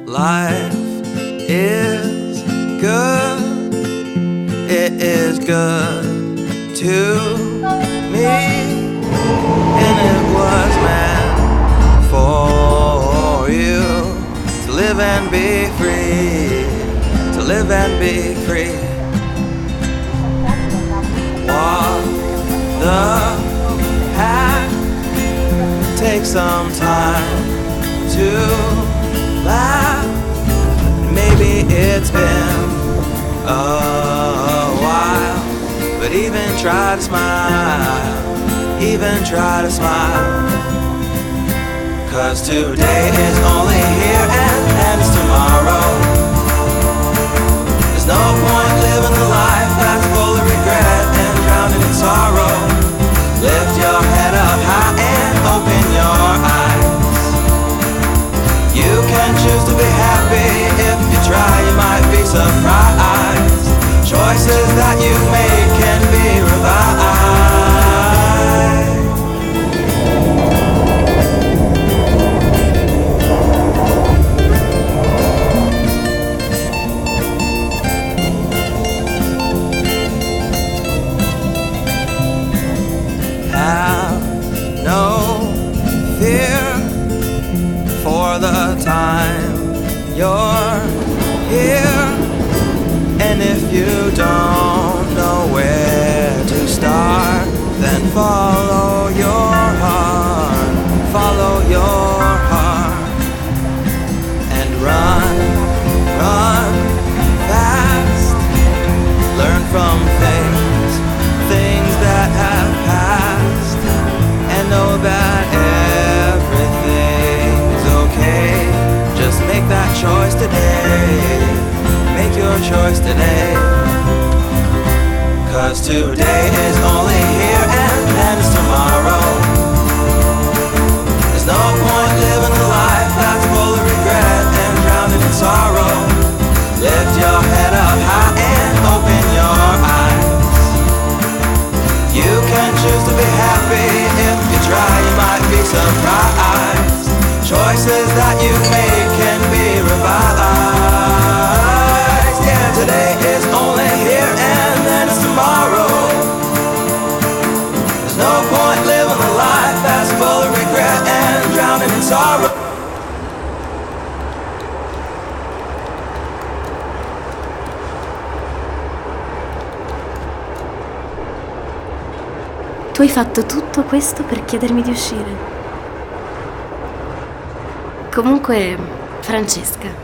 Life is good, it is good to me, and it was meant for you to live and be free, to live and be free. Walk the path, take some time to laugh. Maybe it's been a while, but even try to smile, even try to smile. 'Cause today is only here and ends tomorrow. There's no point living a life that's full of regret and drowning in sorrow. Lift your head up high and open your eyes. You can choose to be happy. If you try, you might be surprised. Choices that you make can be revised. Have no fear for the time you're here. And if you don't know where to start, then follow your heart, follow your heart. And run, run fast. Learn from things that have passed. And know that everything's okay. Just make that choice today. Make your choice today. 'Cause today is only here and ends tomorrow. There's no point living a life that's full of regret and drowning in sorrow. Lift your head up high and open your eyes. You can choose to be happy. If you try, you might be surprised. Choices that you make can be revised. Yeah, today is only here and then it's tomorrow. There's no point living a life that's full of regret and drowning in sorrow. Tu hai fatto tutto questo per chiedermi di uscire. Comunque, Francesca.